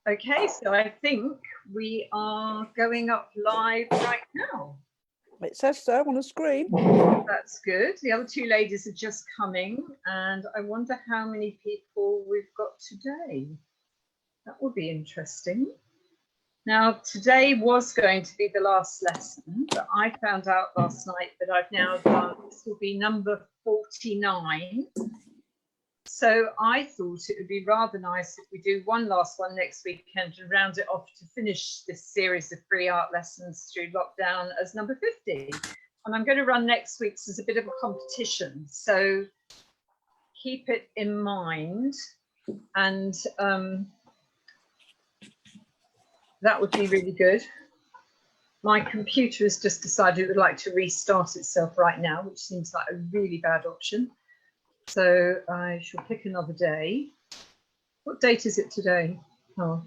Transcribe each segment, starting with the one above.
Okay, so I think we are going up live right now. It says so on the screen. That's good. The other two ladies are just coming, and I wonder how many people we've got today. That will be interesting. Now, today was going to be the last lesson, but I found out last night that I've now done, this will be number 49. So I thought it would be rather nice if we do one last one next weekend and round it off to finish this series of free art lessons through lockdown as number 50. And I'm going to run next week's as a bit of a competition. So keep it in mind. And that would be really good. My computer has just decided it would like to restart itself right now, which seems like a really bad option. So I shall pick another day. What date is it today? Oh,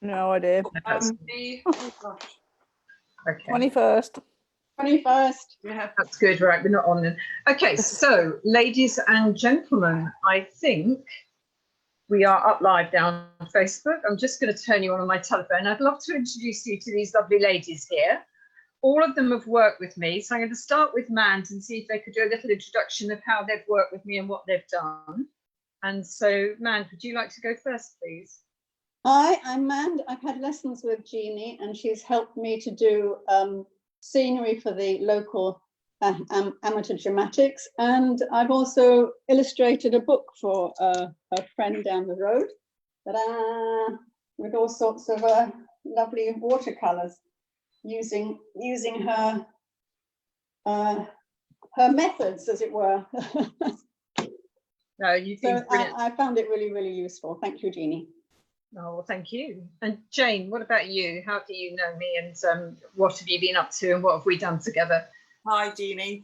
No idea. okay. 21st. 21st. Yeah, that's good. Right, we're not on then. Okay, so ladies and gentlemen, I think we are up live now on Facebook. I'm just going to turn you on my telephone. I'd love to introduce you to these lovely ladies here. All of them have worked with me, so I'm going to start with Mand and see if they could do a little introduction of how they've worked with me and what they've done. And so, Mand, would you like to go first, please? Hi, I'm Mand. I've had lessons with Jeanni, and she's helped me to do scenery for the local amateur dramatics. And I've also illustrated a book for a friend down the road, with all sorts of lovely watercolors. Using her methods, as it were. No, you've been brilliant. I found it really, really useful. Thank you, Jeanni. Oh, well, thank you. And Jane, what about you? How do you know me, and what have you been up to, and what have we done together? Hi, Jeanni.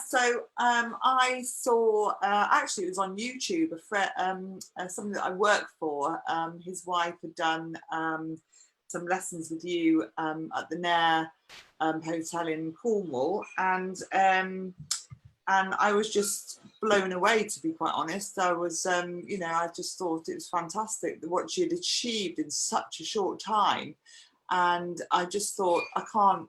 So I saw, actually it was on YouTube, a friend, somebody that I work for, his wife had done some lessons with you at the Nair Hotel in Cornwall, and I was just blown away, to be quite honest. I was, I just thought it was fantastic what she had achieved in such a short time, and I just thought I can't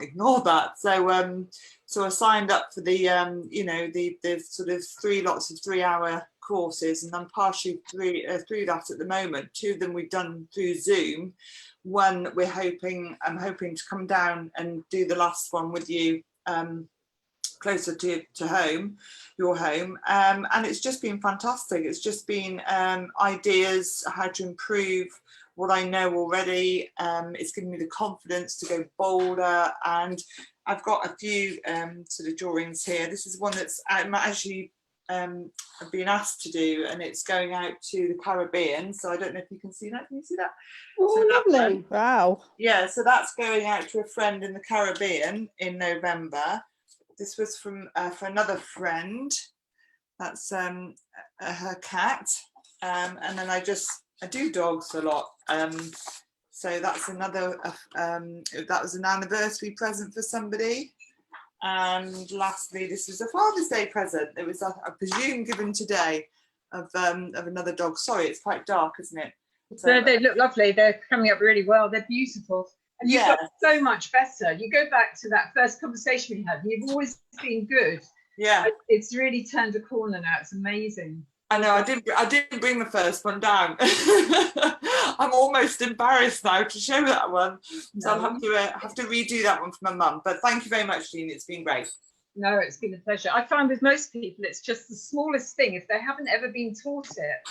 ignore that. So so I signed up for the the sort of 3 lots of 3-hour courses, and I'm partially through that at the moment. 2 of them we've done through Zoom. One I'm hoping to come down and do the last one with you closer to home, your home, and it's just been fantastic. It's just been ideas how to improve what I know already. It's given me the confidence to go bolder, and I've got a few sort of drawings here. This is one that's I'm actually I've been asked to do, and it's going out to the Caribbean. So I don't know if you can see that. Can you see that? Oh, so lovely. Wow. Yeah, so that's going out to a friend in the Caribbean in November. This was from for another friend. That's her cat. And then I do dogs a lot. So that's another, that was an anniversary present for somebody. And lastly, this was a Father's Day present. It was, I presume, given today of another dog. Sorry, it's quite dark, isn't it? So, They look lovely. They're coming up really well. They're beautiful. And you've got so much better. You go back to that first conversation we had. You've always been good. Yeah. It's really turned a corner now. It's amazing. I know. I didn't bring the first one down. I'm almost embarrassed now to show that one. So I'll have to redo that one for my mum. But thank you very much, Jeanni. It's been great. No, it's been a pleasure. I find with most people, it's just the smallest thing. If they haven't ever been taught it,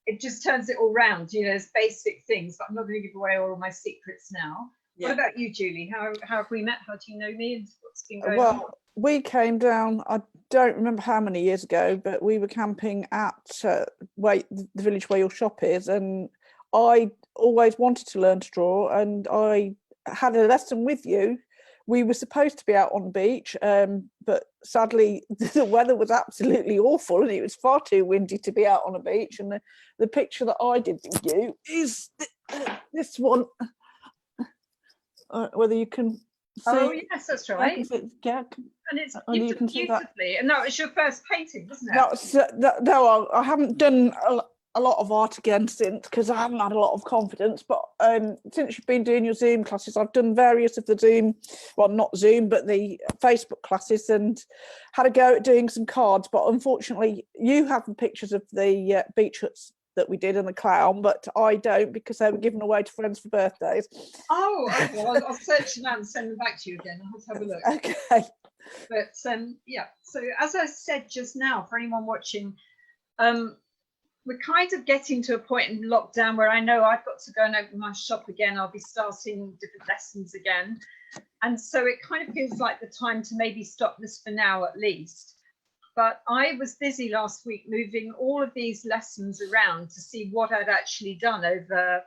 it just turns it all round. You know, it's basic things. But I'm not going to give away all my secrets now. Yeah. What about you, Julie? How have we met? How do you know me? And what's been going on? Well, we came down, I don't remember how many years ago, but we were camping at the village where your shop is, and I always wanted to learn to draw, and I had a lesson with you. We were supposed to be out on the beach, but sadly the weather was absolutely awful, and it was far too windy to be out on a beach. And the picture that I did with you is this one. Whether you can see. Oh yes, that's right. Yeah, and it's beautifully. And that was your first painting, wasn't it? No, I haven't done a lot of art again since, because I haven't had a lot of confidence, but since you've been doing your Zoom classes, I've done various of the Zoom, well, not Zoom, but the Facebook classes, and had a go at doing some cards. But unfortunately, you have the pictures of the beach huts that we did and the clown, but I don't, because they were given away to friends for birthdays. Oh, okay. I'll search them out and send them back to you again. I'll have to have a look. Okay. But yeah, so as I said just now, for anyone watching, we're kind of getting to a point in lockdown where I know I've got to go and open my shop again. I'll be starting different lessons again. And so it kind of feels like the time to maybe stop this for now at least. But I was busy last week moving all of these lessons around to see what I'd actually done over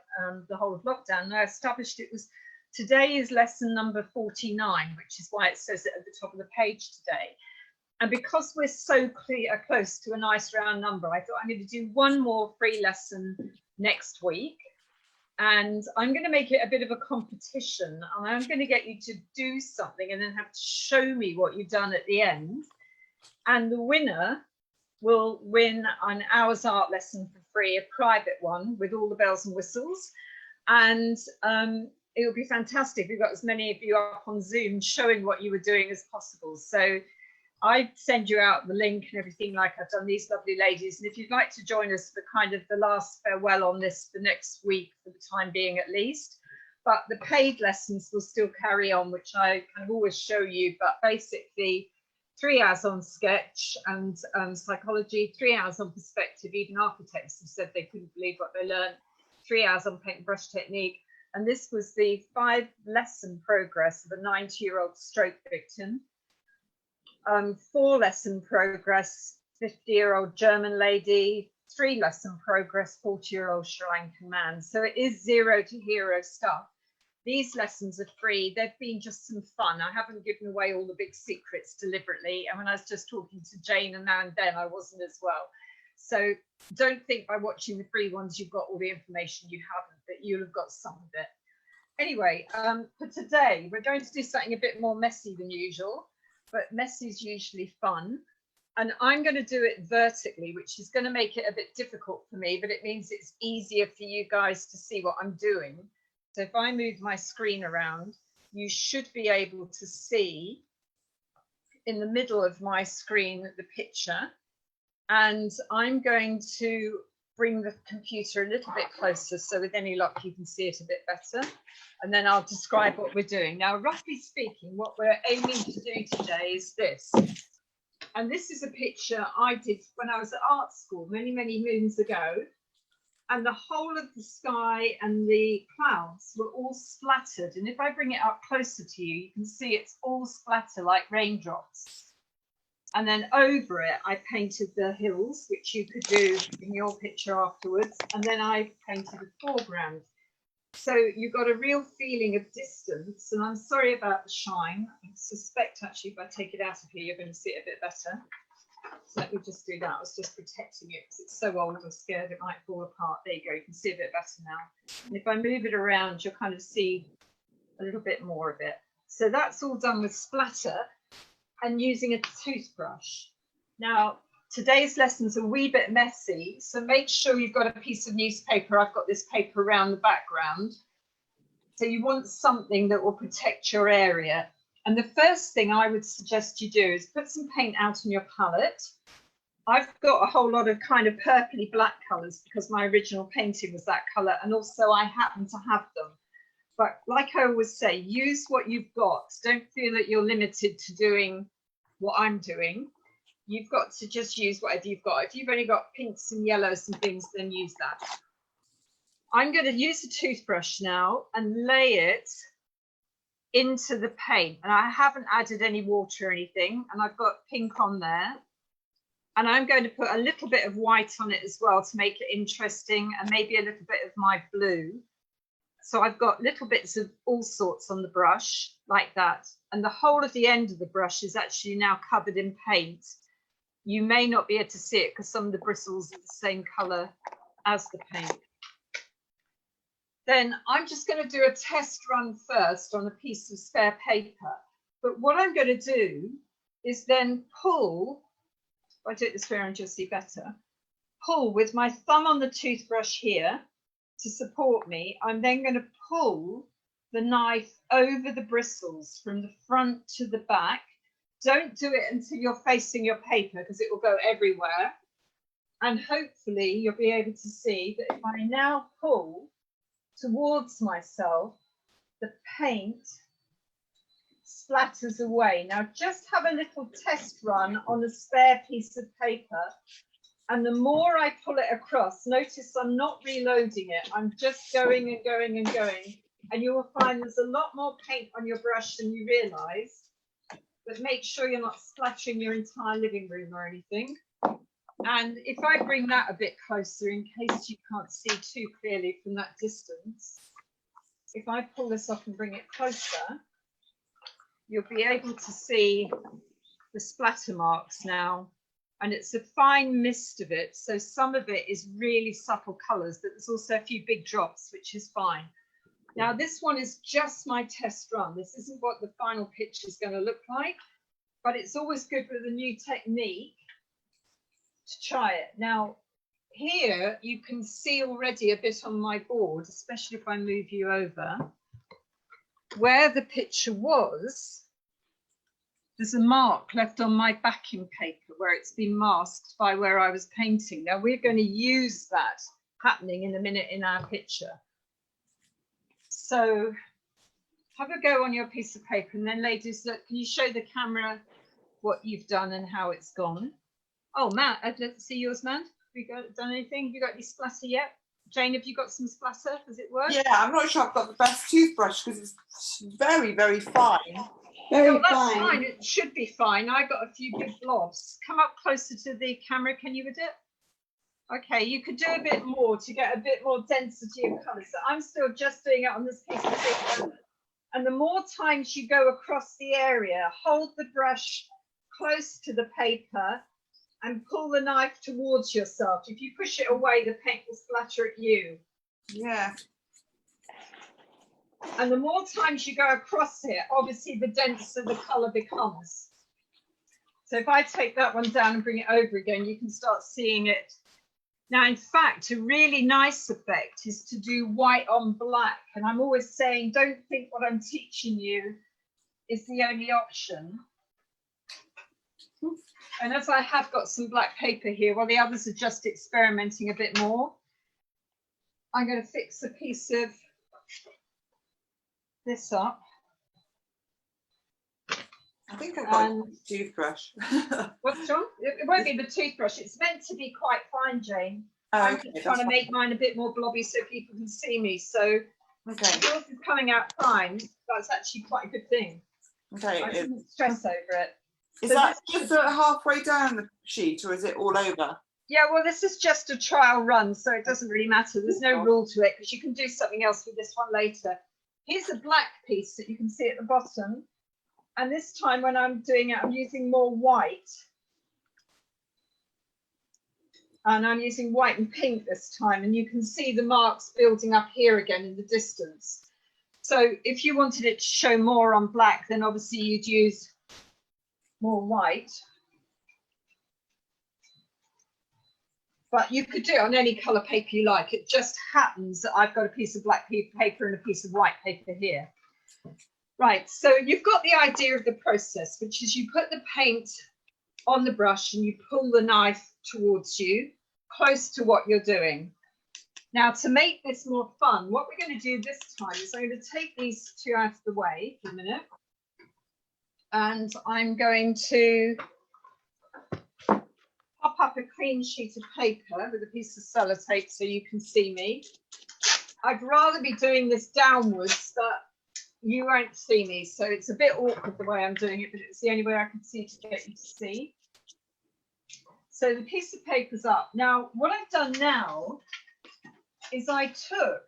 the whole of lockdown. And I established it was, today is lesson number 49, which is why it says it at the top of the page today. And because we're so close to a nice round number, I thought I'm going to do one more free lesson next week. And I'm going to make it a bit of a competition. And I'm going to get you to do something and then have to show me what you've done at the end. And the winner will win an hour's art lesson for free, a private one with all the bells and whistles. And it'll be fantastic. We've got as many of you up on Zoom showing what you were doing as possible. So I send you out the link and everything like I've done these lovely ladies. And if you'd like to join us for kind of the last farewell on this for next week, for the time being at least, but the paid lessons will still carry on, which I kind of always show you. But basically 3 hours on sketch and psychology, 3 hours on perspective. Even architects have said they couldn't believe what they learned. 3 hours on paint and brush technique. And this was the 5-lesson progress of a 90-year-old stroke victim. 4-lesson progress, 50-year-old German lady. 3-lesson progress, 40-year-old Sri Lankan man. So it is 0 to hero stuff. These lessons are free. They've been just some fun. I haven't given away all the big secrets deliberately. And when I was just talking to Jane and now and then, I wasn't as well. So don't think by watching the free ones you've got all the information. You haven't, but you'll have got some of it. Anyway, for today, we're going to do something a bit more messy than usual, but messy is usually fun. And I'm going to do it vertically, which is going to make it a bit difficult for me, but it means it's easier for you guys to see what I'm doing. So if I move my screen around, you should be able to see in the middle of my screen the picture. And I'm going to bring the computer a little bit closer, so with any luck you can see it a bit better. And then I'll describe what we're doing. Now, roughly speaking, what we're aiming to do today is this. And this is a picture I did when I was at art school many, many moons ago. And the whole of the sky and the clouds were all splattered. And if I bring it up closer to you, you can see it's all splatter like raindrops. And then over it, I painted the hills, which you could do in your picture afterwards. And then I painted a foreground. So you got a real feeling of distance. And I'm sorry about the shine. I suspect actually if I take it out of here, you're going to see it a bit better. So let me just do that. I was just protecting it because it's so old. I'm scared it might fall apart. There you go. You can see a bit better now. And if I move it around, you'll kind of see a little bit more of it. So that's all done with splatter and using a toothbrush. Now, today's lesson's a wee bit messy, so make sure you've got a piece of newspaper. I've got this paper around the background. So you want something that will protect your area. And the first thing I would suggest you do is put some paint out on your palette. I've got a whole lot of kind of purpley black colours because my original painting was that colour, and also I happen to have them. But like I always say, use what you've got. Don't feel that you're limited to doing what I'm doing. You've got to just use whatever you've got. If you've only got pinks and yellows and things, then use that. I'm going to use a toothbrush now and lay it into the paint. And I haven't added any water or anything. And I've got pink on there. And I'm going to put a little bit of white on it as well to make it interesting, and maybe a little bit of my blue. So I've got little bits of all sorts on the brush like that. And the whole of the end of the brush is actually now covered in paint. You may not be able to see it because some of the bristles are the same colour as the paint. Then I'm just going to do a test run first on a piece of spare paper. But what I'm going to do is then pull, if I do it this way around, you'll see better. pull with my thumb on the toothbrush here to support me. I'm then going to pull the knife over the bristles from the front to the back. Don't do it until you're facing your paper because it will go everywhere. And hopefully you'll be able to see that if I now pull towards myself, the paint splatters away. Now just have a little test run on a spare piece of paper. And the more I pull it across, notice I'm not reloading it. I'm just going and going and going. And you will find there's a lot more paint on your brush than you realize. But make sure you're not splattering your entire living room or anything. And if I bring that a bit closer, in case you can't see too clearly from that distance, if I pull this off and bring it closer, you'll be able to see the splatter marks now. And it's a fine mist of it. So some of it is really subtle colors, but there's also a few big drops, which is fine. Now, this one is just my test run. This isn't what the final picture is going to look like, but it's always good with a new technique to try it. Now, here you can see already a bit on my board, especially if I move you over, where the picture was. There's a mark left on my backing paper where it's been masked by where I was painting. Now, we're going to use that happening in a minute in our picture. So have a go on your piece of paper, and then ladies, look, can you show the camera what you've done and how it's gone? Oh, Matt, let's see yours, man. Have you done anything? Have you got any splatter yet? Jane, have you got some splatter? Does it work? Yeah, I'm not sure I've got the best toothbrush because it's very, very fine. Very that's fine. fine. It should be fine. I got a few big blobs. Come up closer to the camera. Can you with it? Okay, you could do a bit more to get a bit more density of colour. So I'm still just doing it on this piece of paper. And the more times you go across the area, hold the brush close to the paper and pull the knife towards yourself. If you push it away, the paint will splatter at you. Yeah. And the more times you go across it, obviously the denser the colour becomes. So if I take that one down and bring it over again, you can start seeing it. Now, in fact, a really nice effect is to do white on black. And I'm always saying, don't think what I'm teaching you is the only option. And as I have got some black paper here, while the others are just experimenting a bit more, I'm going to fix a piece of this up. I think I've got a toothbrush. What's wrong? It won't be the toothbrush. It's meant to be quite fine, Jane. I'm Okay, trying to make mine a bit more blobby so people can see me. So okay. yours is coming out fine. That's actually quite a good thing. Okay. I shouldn't stress over it. Is So that just halfway down the sheet, or is it all over? Yeah, well, this is just a trial run, so it doesn't really matter. There's no rule to it because you can do something else with this one later. Here's a black piece that you can see at the bottom. And this time when I'm doing it, I'm using more white. And I'm using white and pink this time. And you can see the marks building up here again in the distance. So if you wanted it to show more on black, then obviously you'd use more white. But you could do it on any colour paper you like. It just happens that I've got a piece of black paper and a piece of white paper here. Right, so you've got the idea of the process, which is you put the paint on the brush and you pull the knife towards you, close to what you're doing. Now, to make this more fun, what we're going to do this time is I'm going to take these two out of the way for a minute. And I'm going to pop up a clean sheet of paper with a piece of sellotape so you can see me. I'd rather be doing this downwards, but you won't see me, so it's a bit awkward the way I'm doing it, but it's the only way I can see to get you to see. So the piece of paper's up. Now, what I've done now is I took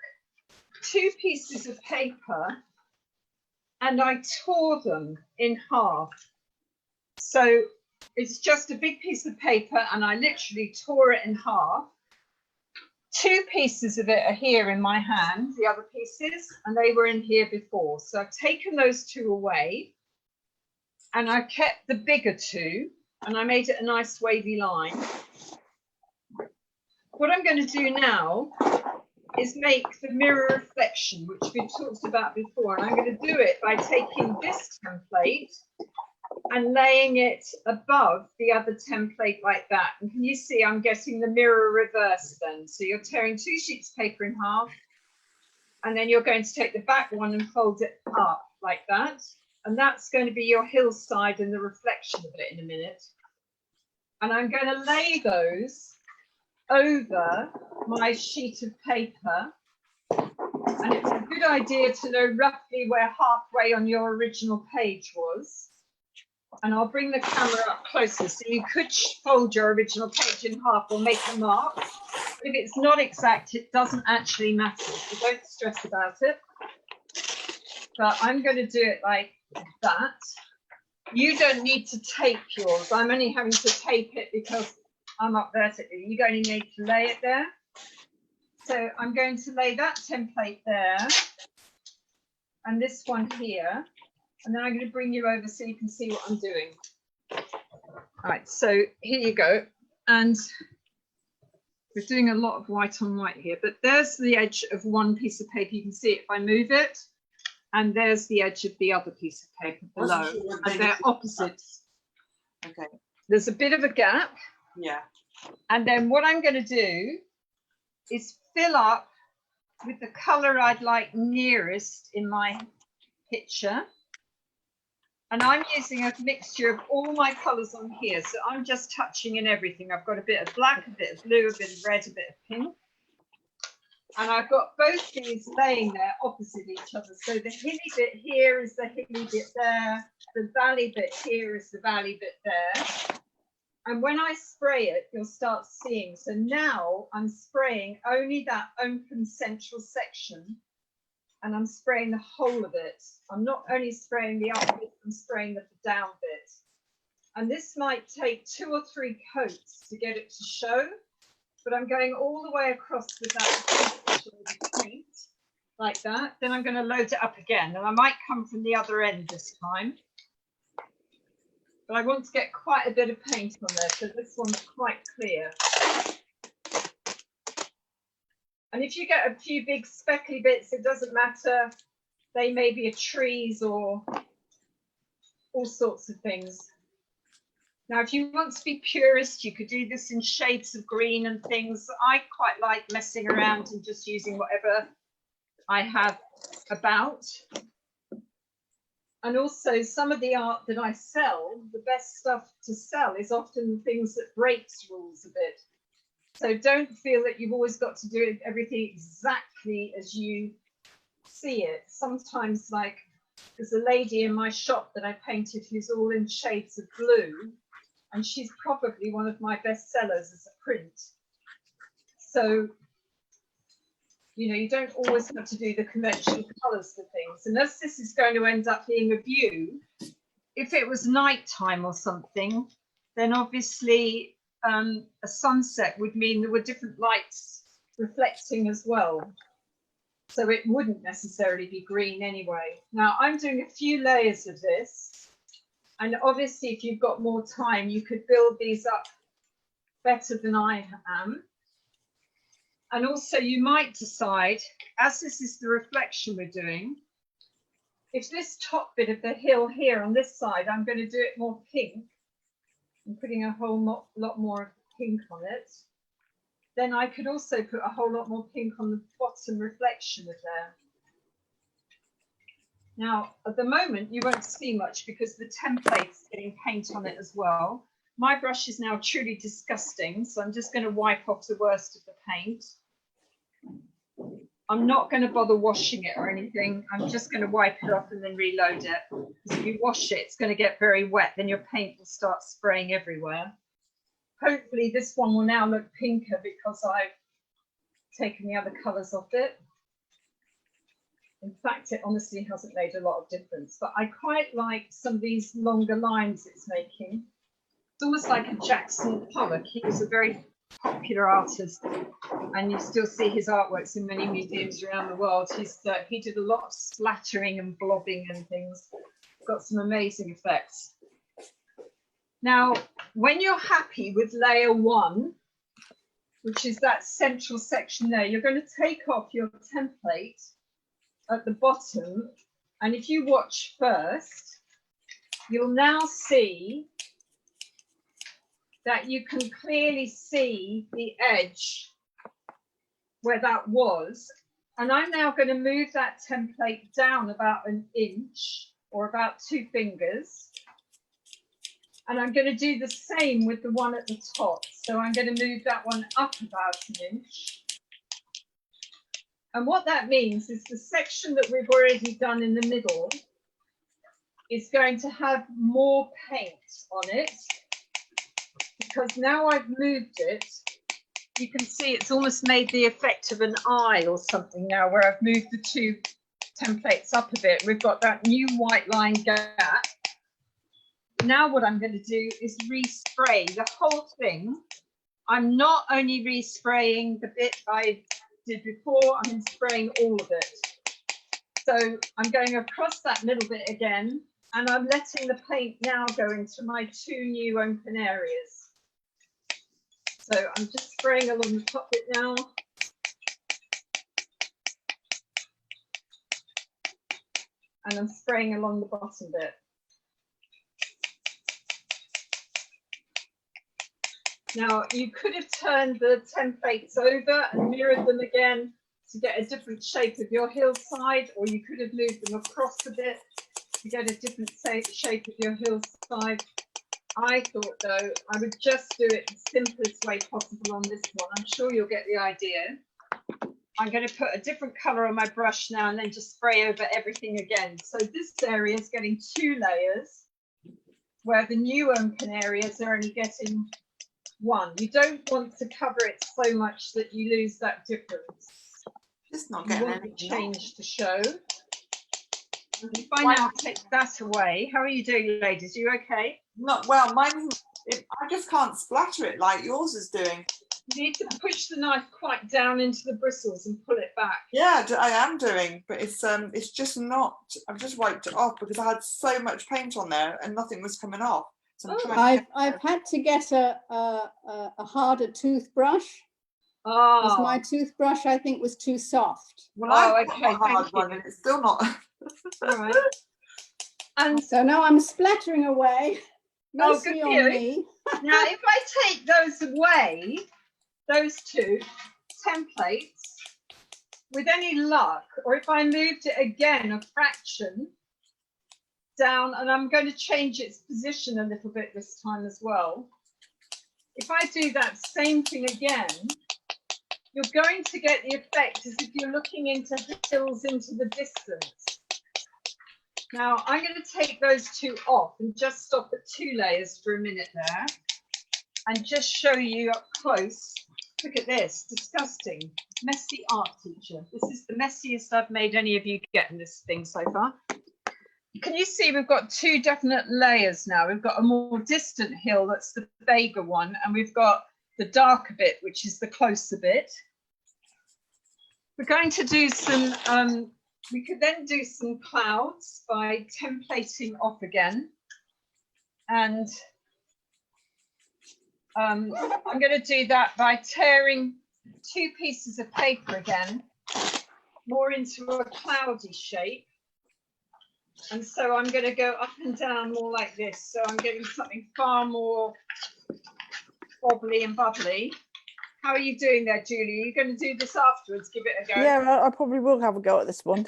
two pieces of paper and I tore them in half. So it's just a big piece of paper and I literally tore it in half. Two pieces of it are here in my hand, the other pieces, and they were in here before. So I've taken those two away and I kept the bigger two and I made it a nice wavy line. what I'm going to do now is make the mirror reflection, which we've talked about before. And I'm going to do it by taking this template and laying it above the other template like that. And can you see I'm getting the mirror reverse then? So you're tearing 2 sheets of paper in half, and then you're going to take the back one and fold it up like that. And that's going to be your hillside and the reflection of it in a minute. And I'm going to lay those over my sheet of paper. And it's a good idea to know roughly where halfway on your original page was. And I'll bring the camera up closer. So you could fold your original page in half or make a mark. But if it's not exact, it doesn't actually matter. So don't stress about it. But I'm going to do it like that. You don't need to tape yours. I'm only having to tape it because I'm up vertically. You're going to need to lay it there. So I'm going to lay that template there and this one here. And then I'm going to bring you over so you can see what I'm doing. All right, so here you go. And we're doing a lot of white on white here, but there's the edge of one piece of paper. You can see it if I move it. And there's the edge of the other piece of paper below. And they're opposites. Okay. There's a bit of a gap. Yeah. And then what I'm going to do is fill up with the colour I'd like nearest in my picture. And I'm using a mixture of all my colours on here. So I'm just touching in everything. I've got a bit of black, a bit of blue, a bit of red, a bit of pink. And I've got both these laying there opposite each other. So the hilly bit here is the hilly bit there. The valley bit here is the valley bit there. And when I spray it, you'll start seeing. So now I'm spraying only that open central section. And I'm spraying the whole of it. I'm not only spraying the up bit, I'm spraying the down bit. And this might take 2 or 3 coats to get it to show, but I'm going all the way across with that paint like that. Then I'm going to load it up again, and I might come from the other end this time. But I want to get quite a bit of paint on there, so this one's quite clear. And if you get a few big speckly bits, it doesn't matter. They may be trees or all sorts of things. Now, if you want to be purist, you could do this in shades of green and things. I quite like messing around and just using whatever I have about. And also some of the art that I sell, the best stuff to sell is often the things that breaks rules a bit. So don't feel that you've always got to do everything exactly as you see it. Sometimes, like, there's a lady in my shop that I painted who's all in shades of blue, and she's probably one of my best sellers as a print. So, you know, you don't always have to do the conventional colours for things. Unless this is going to end up being a view, if it was nighttime or something, then obviously a sunset would mean there were different lights reflecting as well. So it wouldn't necessarily be green anyway. Now I'm doing a few layers of this. And obviously if you've got more time, you could build these up better than I am. And also you might decide, as this is the reflection we're doing, if this top bit of the hill here on this side, I'm going to do it more pink. I'm putting a whole lot more pink on it. Then I could also put a whole lot more pink on the bottom reflection of there. Now, at the moment, you won't see much because the template's getting paint on it as well. My brush is now truly disgusting, so I'm just going to wipe off the worst of the paint. I'm not going to bother washing it or anything. I'm just going to wipe it off and then reload it. Because if you wash it, it's going to get very wet. Then your paint will start spraying everywhere. Hopefully this one will now look pinker because I've taken the other colours off it. In fact, it honestly hasn't made a lot of difference. But I quite like some of these longer lines it's making. It's almost like a Jackson Pollock. He was a very popular artist, and you still see his artworks in many museums around the world. He did a lot of splattering and blobbing and things. Got some amazing effects. Now, when you're happy with layer 1, which is that central section there. You're going to take off your template at the bottom, and if you watch first, you'll now see that you can clearly see the edge where that was. And I'm now going to move that template down about an inch or about 2 fingers. And I'm going to do the same with the one at the top. So I'm going to move that one up about an inch. And what that means is the section that we've already done in the middle is going to have more paint on it, because now I've moved it, you can see it's almost made the effect of an eye or something now, where I've moved the 2 templates up a bit. We've got that new white line gap. Now what I'm going to do is respray the whole thing. I'm not only respraying the bit I did before, I'm spraying all of it. So I'm going across that middle bit again, and I'm letting the paint now go into my 2 new open areas. So I'm just spraying along the top bit now. And I'm spraying along the bottom bit. Now, you could have turned the templates over and mirrored them again to get a different shape of your hillside, or you could have moved them across a bit to get a different shape of your hillside. I thought, though, I would just do it the simplest way possible on this one. I'm sure you'll get the idea. I'm going to put a different colour on my brush now and then just spray over everything again. So this area is getting 2 layers, where the new open areas are only getting 1. You don't want to cover it so much that you lose that difference. Just not You getting want the anything change to show. If I now take that away, how are you doing, ladies? You okay? Not well, mine. I just can't splatter it like yours is doing. You need to push the knife quite down into the bristles and pull it back. Yeah, I am doing, but it's just not. I've just wiped it off because I had so much paint on there and nothing was coming off. So I've had to get a harder toothbrush. Because my toothbrush, I think, was too soft. Well, okay, a hard one, and it's still not. All right. And so now I'm splattering away, mostly on me. Now, if I take those away, those 2 templates, with any luck, or if I moved it again a fraction down, and I'm going to change its position a little bit this time as well. If I do that same thing again, you're going to get the effect as if you're looking into hills into the distance. Now, I'm going to take those 2 off and just stop at 2 layers for a minute there and just show you up close. Look at this, disgusting, messy art teacher. This is the messiest I've made any of you get in this thing so far. Can you see we've got 2 definite layers now? We've got a more distant hill, that's the vaguer one, and we've got the darker bit, which is the closer bit. We're going to do some, we could then do some clouds by templating off again. And I'm going to do that by tearing 2 pieces of paper again, more into a cloudy shape. And so I'm going to go up and down more like this. So I'm getting something far more bobbly and bubbly. How are you doing there, Julie? Are you going to do this afterwards? Give it a go. Yeah, I probably will have a go at this one.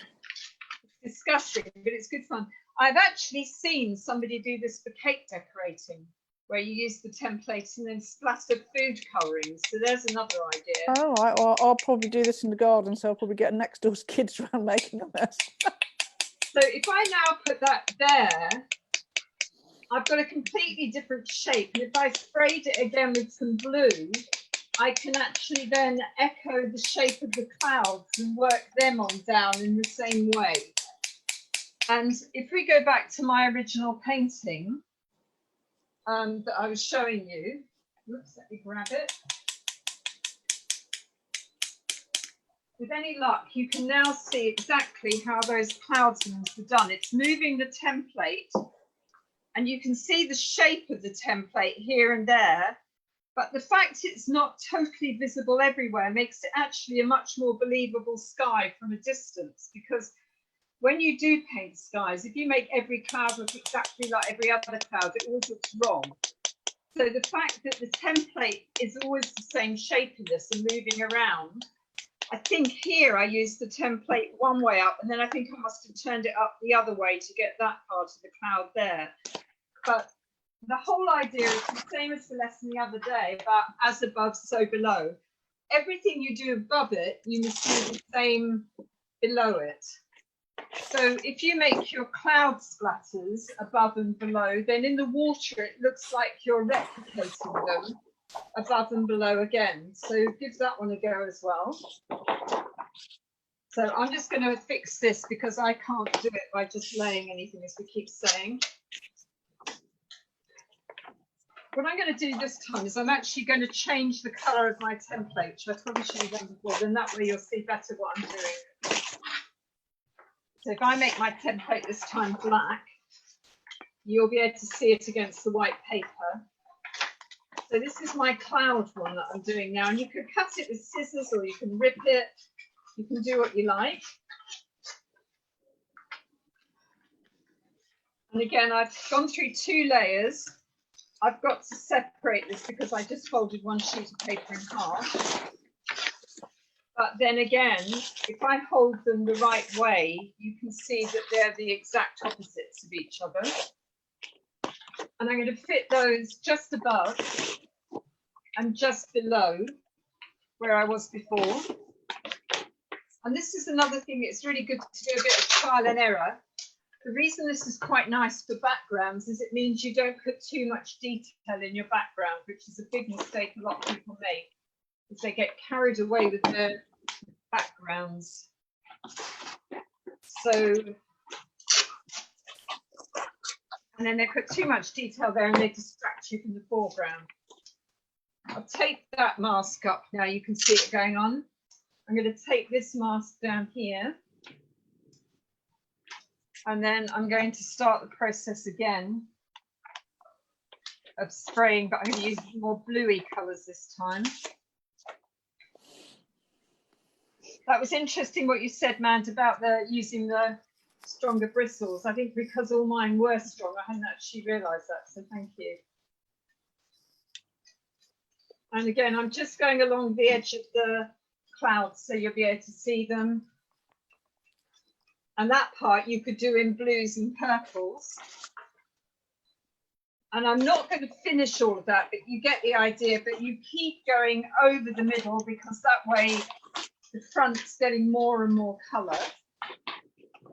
It's disgusting, but it's good fun. I've actually seen somebody do this for cake decorating, where you use the template and then splatter food colouring. So there's another idea. Oh, right. Well, I'll probably do this in the garden, so I'll probably get next door's kids around making a mess. So if I now put that there, I've got a completely different shape. And if I sprayed it again with some blue, I can actually then echo the shape of the clouds and work them on down in the same way. And if we go back to my original painting that I was showing you, oops, let me grab it. With any luck, you can now see exactly how those clouds are done. It's moving the template, and you can see the shape of the template here and there But the fact it's not totally visible everywhere makes it actually a much more believable sky from a distance, because when you do paint skies, if you make every cloud look exactly like every other cloud, it always looks wrong. So the fact that the template is always the same shape in this and moving around, I think here I used the template one way up, and then I think I must have turned it up the other way to get that part of the cloud there. But the whole idea is the same as the lesson the other day about as above, so below. Everything you do above it, you must do the same below it. So if you make your cloud splatters above and below, then in the water, it looks like you're replicating them above and below again. So give that one a go as well. So I'm just going to fix this because I can't do it by just laying anything, as we keep saying. What I'm going to do this time is I'm actually going to change the colour of my template, which I probably should have done before, then that way you'll see better what I'm doing. So if I make my template this time black, you'll be able to see it against the white paper. So this is my cloud one that I'm doing now, and you can cut it with scissors or you can rip it. You can do what you like. And again, I've gone through 2 layers. I've got to separate this because I just folded one sheet of paper in half. But then again, if I hold them the right way, you can see that they're the exact opposites of each other. And I'm going to fit those just above and just below where I was before. And this is another thing, it's really good to do a bit of trial and error. The reason this is quite nice for backgrounds is it means you don't put too much detail in your background, which is a big mistake a lot of people make, is they get carried away with their backgrounds. So, and then they put too much detail there and they distract you from the foreground. I'll take that mask up now, you can see it going on. I'm going to take this mask down here. And then I'm going to start the process again of spraying, but I'm going to use more bluey colours this time. That was interesting what you said, Mand, about using the stronger bristles. I think because all mine were strong, I hadn't actually realised that, so thank you. And again, I'm just going along the edge of the clouds so you'll be able to see them. And that part you could do in blues and purples. And I'm not going to finish all of that, but you get the idea. But you keep going over the middle because that way the front's getting more and more colour.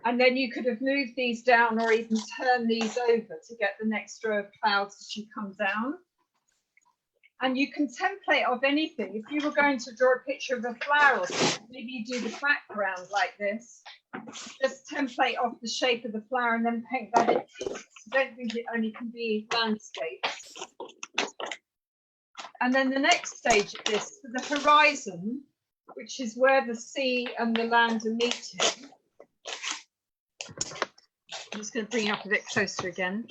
And then you could have moved these down or even turn these over to get the next row of clouds as you come down. And you can template off anything. If you were going to draw a picture of a flower or something, maybe you do the background like this. Just template off the shape of the flower and then paint that in. I don't think it only can be landscapes. And then the next stage of this, for the horizon, which is where the sea and the land are meeting. I'm just going to bring it up a bit closer again.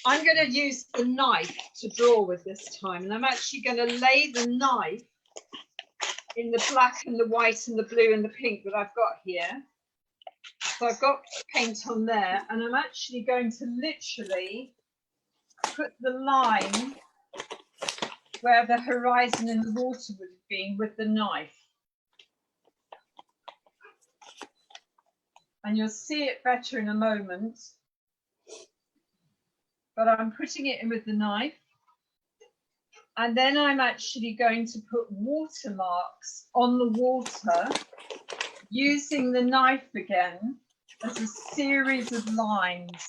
I'm going to use the knife to draw with this time, and I'm actually going to lay the knife in the black and the white and the blue and the pink that I've got here. So I've got paint on there, and I'm actually going to literally put the line where the horizon in the water would have been with the knife. And you'll see it better in a moment. But I'm putting it in with the knife. And then I'm actually going to put watermarks on the water using the knife again as a series of lines.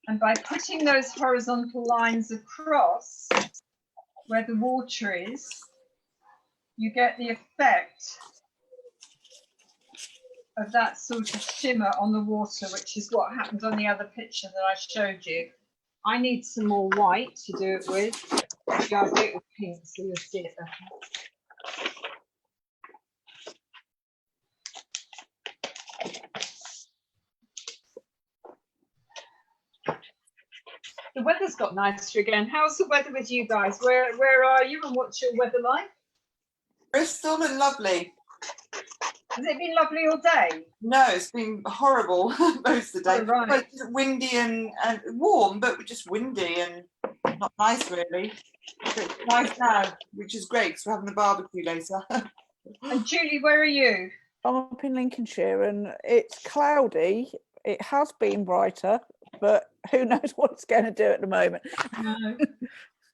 And by putting those horizontal lines across where the water is, you get the effect of that sort of shimmer on the water, which is what happened on the other picture that I showed you. I need some more white to do it with. Maybe I'll do it with pink so you'll see it better. The weather's got nicer again. How's the weather with you guys? Where are you and what's your weather like? Bristol and lovely. Has it been lovely all day? No, it's been horrible most of the day. Oh, right. But it's windy and warm, but just windy and not nice really. But it's nice now, which is great because we're having a barbecue later. And Julie, where are you? I'm up in Lincolnshire and it's cloudy. It has been brighter, but who knows what it's going to do at the moment. No.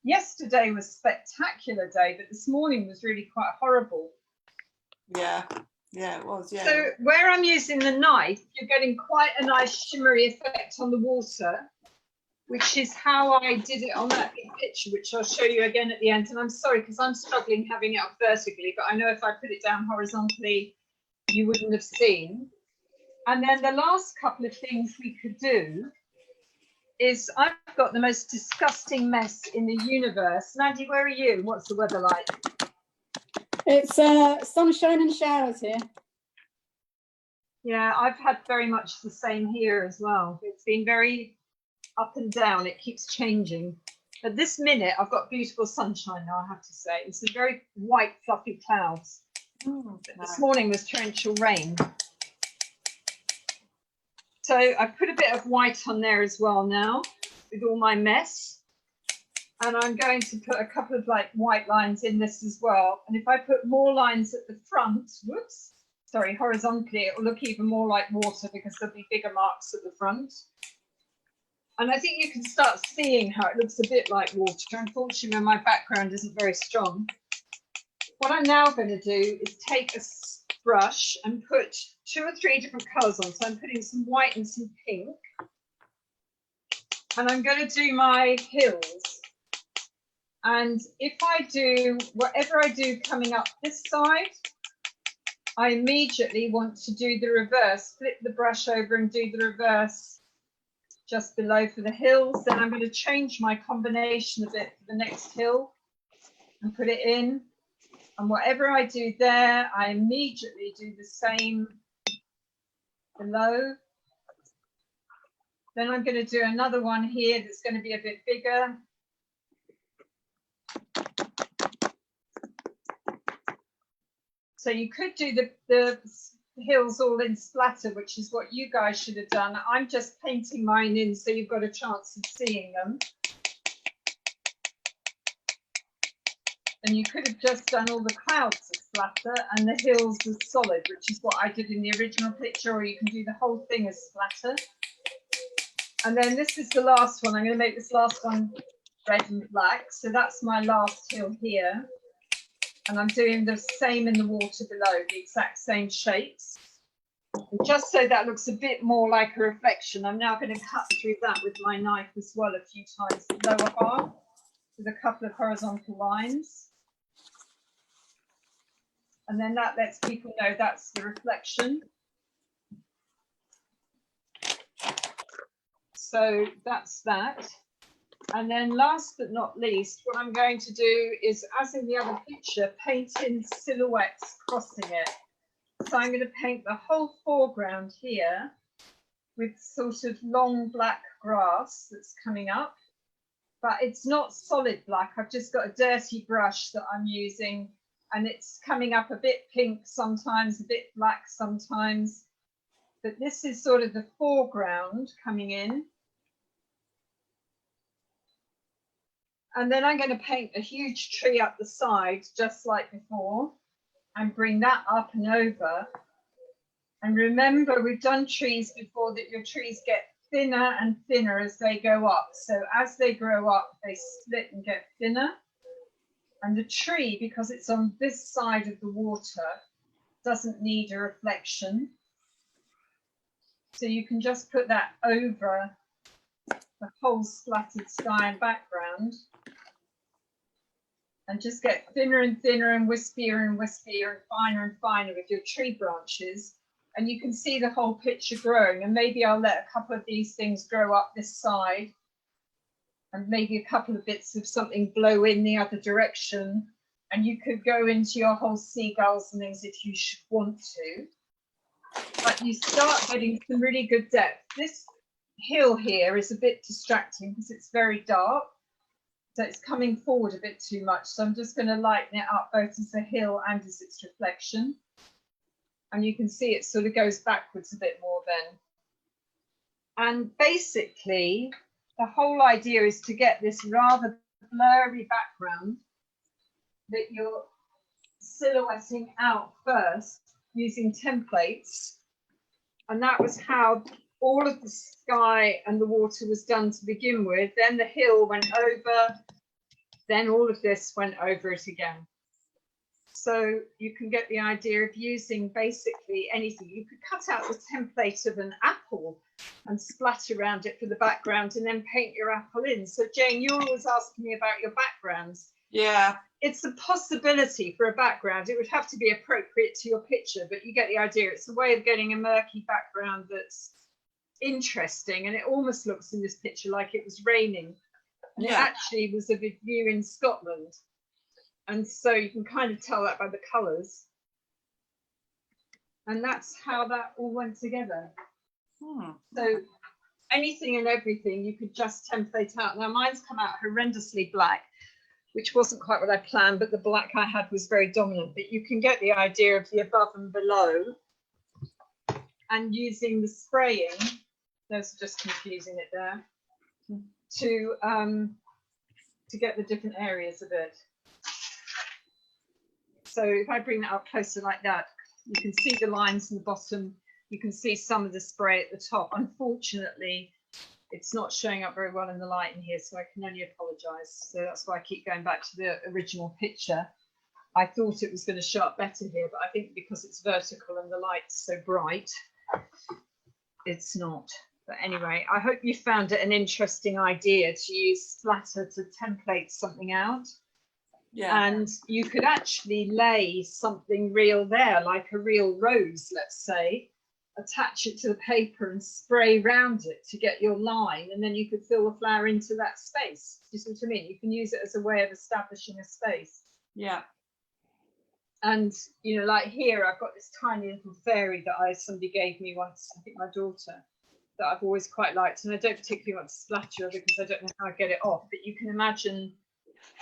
Yesterday was a spectacular day, but this morning was really quite horrible. Yeah, it was. Yeah. So where I'm using the knife, you're getting quite a nice shimmery effect on the water, which is how I did it on that big picture, which I'll show you again at the end. And I'm sorry, because I'm struggling having it up vertically, but I know if I put it down horizontally, you wouldn't have seen. And then the last couple of things we could do is I've got the most disgusting mess in the universe. Nandy, where are you? What's the weather like? It's sunshine and showers here. Yeah, I've had very much the same here as well. It's been very up and down. It keeps changing. At this minute, I've got beautiful sunshine now, I have to say. It's some very white, fluffy clouds. This morning was torrential rain. So I've put a bit of white on there as well now with all my mess. And I'm going to put a couple of like white lines in this as well. And if I put more lines at the front, horizontally, it will look even more like water because there'll be bigger marks at the front. And I think you can start seeing how it looks a bit like water. Unfortunately, my background isn't very strong. What I'm now going to do is take a brush and put 2 or 3 different colours on. So I'm putting some white and some pink. And I'm going to do my hills. And if I do, whatever I do coming up this side, I immediately want to do the reverse, flip the brush over and do the reverse just below for the hills. Then I'm going to change my combination of it for the next hill and put it in. And whatever I do there, I immediately do the same below. Then I'm going to do another one here that's going to be a bit bigger. So you could do the hills all in splatter, which is what you guys should have done. I'm just painting mine in so you've got a chance of seeing them. And you could have just done all the clouds as splatter and the hills as solid, which is what I did in the original picture, or you can do the whole thing as splatter. And then this is the last one. I'm going to make this last one red and black. So that's my last hill here. And I'm doing the same in the water below, the exact same shapes. And just so that looks a bit more like a reflection, I'm now going to cut through that with my knife as well a few times, the lower half, with a couple of horizontal lines. And then that lets people know that's the reflection. So that's that. And then last but not least, what I'm going to do is, as in the other picture, paint in silhouettes crossing it. So I'm going to paint the whole foreground here with sort of long black grass that's coming up. But it's not solid black. I've just got a dirty brush that I'm using, and it's coming up a bit pink sometimes, a bit black sometimes. But this is sort of the foreground coming in. And then I'm going to paint a huge tree up the side, just like before, and bring that up and over. And remember, we've done trees before, that your trees get thinner and thinner as they go up. So as they grow up, they split and get thinner. And the tree, because it's on this side of the water, doesn't need a reflection. So you can just put that over the whole splattered sky and background, and just get thinner and thinner and wispier and finer and finer with your tree branches. And you can see the whole picture growing. And maybe I'll let a couple of these things grow up this side, and maybe a couple of bits of something blow in the other direction. And you could go into your whole seagulls and things if you should want to. But you start getting some really good depth. This hill here is a bit distracting because it's very dark. So it's coming forward a bit too much. So I'm just going to lighten it up both as a hill and as its reflection. And you can see it sort of goes backwards a bit more then. And basically, the whole idea is to get this rather blurry background that you're silhouetting out first using templates. And that was how all of the sky and the water was done to begin with. Then the hill went over, then all of this went over it again. So you can get the idea of using basically anything. You could cut out the template of an apple and splatter around it for the background and then paint your apple in. So Jane, you're always asking me about your backgrounds. Yeah. It's a possibility for a background. It would have to be appropriate to your picture, but you get the idea. It's a way of getting a murky background that's interesting, and it almost looks in this picture like it was raining. And Yeah. it actually was a view in Scotland. And so you can kind of tell that by the colours. And that's how that all went together. So anything and everything you could just template out. Now mine's come out horrendously black, which wasn't quite what I planned, but the black I had was very dominant. But you can get the idea of the above and below. And using the spraying, there's just confusing it there, to get the different areas of it. So if I bring that up closer like that, you can see the lines in the bottom. You can see some of the spray at the top. Unfortunately, it's not showing up very well in the light in here, so I can only apologise. So that's why I keep going back to the original picture. I thought it was going to show up better here, but I think because it's vertical and the light's so bright, it's not. But anyway, I hope you found it an interesting idea to use Splatter to template something out. Yeah. And you could actually lay something real there, like a real rose, let's say, attach it to the paper and spray round it to get your line, and then you could fill the flower into that space. Do you see what I mean? You can use it as a way of establishing a space. Yeah. And, you know, like here, I've got this tiny little fairy that somebody gave me once, I think my daughter, that I've always quite liked. And I don't particularly want to splatter her because I don't know how I get it off. But you can imagine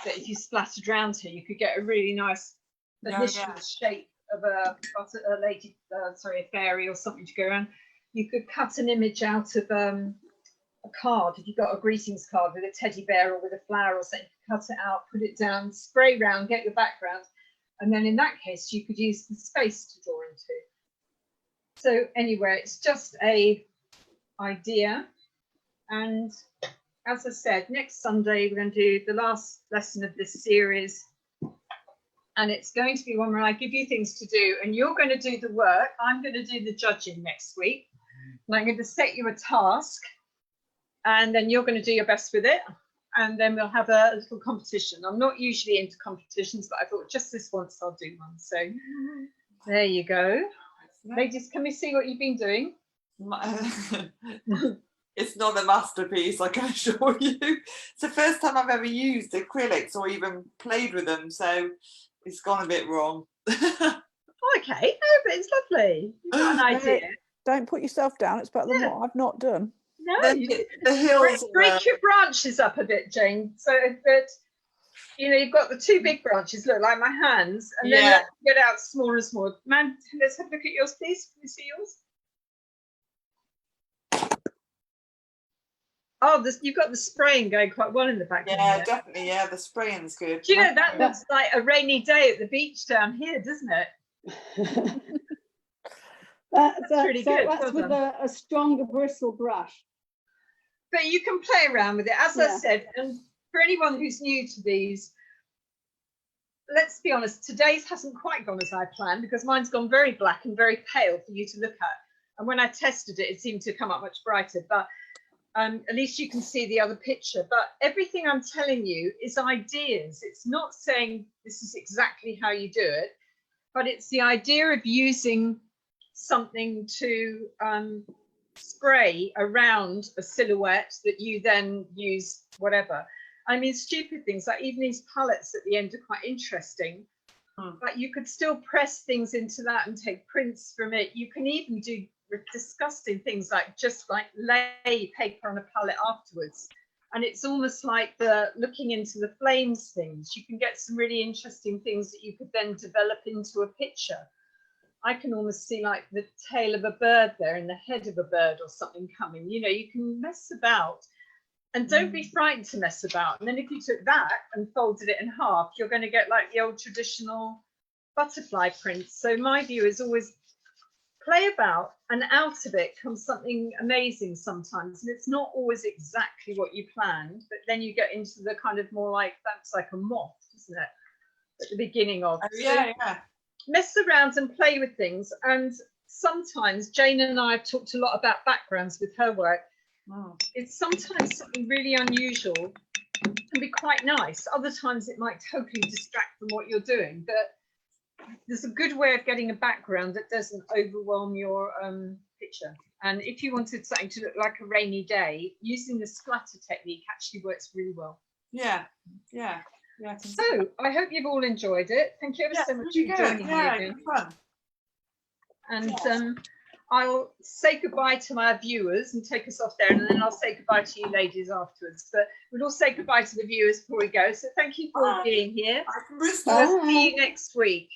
that if you splattered around here, you could get a really nice initial shape of a fairy or something to go around. You could cut an image out of a card. If you've got a greetings card with a teddy bear or with a flower or something, you could cut it out, put it down, spray round, get your background. And then in that case, you could use the space to draw into. So anyway, it's just a idea. And as I said, next Sunday, we're going to do the last lesson of this series. And it's going to be one where I give you things to do and you're going to do the work. I'm going to do the judging next week. And I'm going to set you a task and then you're going to do your best with it. And then we'll have a little competition. I'm not usually into competitions, but I thought just this once I'll do one. So there you go. Ladies, can we see what you've been doing? It's not a masterpiece, I can assure you. It's the first time I've ever used acrylics or even played with them, so it's gone a bit wrong. Okay, no, but it's lovely. You've got an idea. Don't put yourself down. It's better than what I've not done. No, the hills. Break your branches up a bit, Jane, so that you know you've got the two big branches, look like my hands, and then let's get out smaller and smaller. Man, let's have a look at yours, please. Can you see yours? Oh, you've got the spraying going quite well in the background. Yeah, there. definitely. Yeah, the spraying's good. Do you know that looks like a rainy day at the beach down here, doesn't it? That's really good. That's Well with a stronger bristle brush. But you can play around with it, as I said. And for anyone who's new to these, let's be honest, today's hasn't quite gone as I planned because mine's gone very black and very pale for you to look at. And when I tested it, it seemed to come up much brighter. But at least you can see the other picture. But everything I'm telling you is ideas. It's not saying this is exactly how you do it, but it's the idea of using something to spray around a silhouette that you then use whatever. I mean, stupid things like even these palettes at the end are quite interesting. But you could still press things into that and take prints from it. You can even do disgusting things, like just like lay paper on a palette afterwards. And it's almost like the looking into the flames things. You can get some really interesting things that you could then develop into a picture. I can almost see like the tail of a bird there and the head of a bird or something coming. You know, you can mess about, and don't be frightened to mess about. And then if you took that and folded it in half, you're going to get like the old traditional butterfly prints. So my view is always play about, and out of it comes something amazing sometimes. And it's not always exactly what you planned, but then you get into the kind of more like, that's like a moth, isn't it? At the beginning of. Yeah, yeah. Mess around and play with things. And sometimes Jane and I have talked a lot about backgrounds with her work. It's sometimes something really unusual can be quite nice. Other times it might totally distract from what you're doing, but there's a good way of getting a background that doesn't overwhelm your picture. And if you wanted something to look like a rainy day, using the splatter technique actually works really well. Yeah, yeah. Yeah, so I hope you've all enjoyed it. Thank you ever so much for joining me again. Fun. And I'll say goodbye to my viewers and take us off there, and then I'll say goodbye to you ladies afterwards. But we'll all say goodbye to the viewers before we go. So thank you for being here. Bye. We'll see you next week.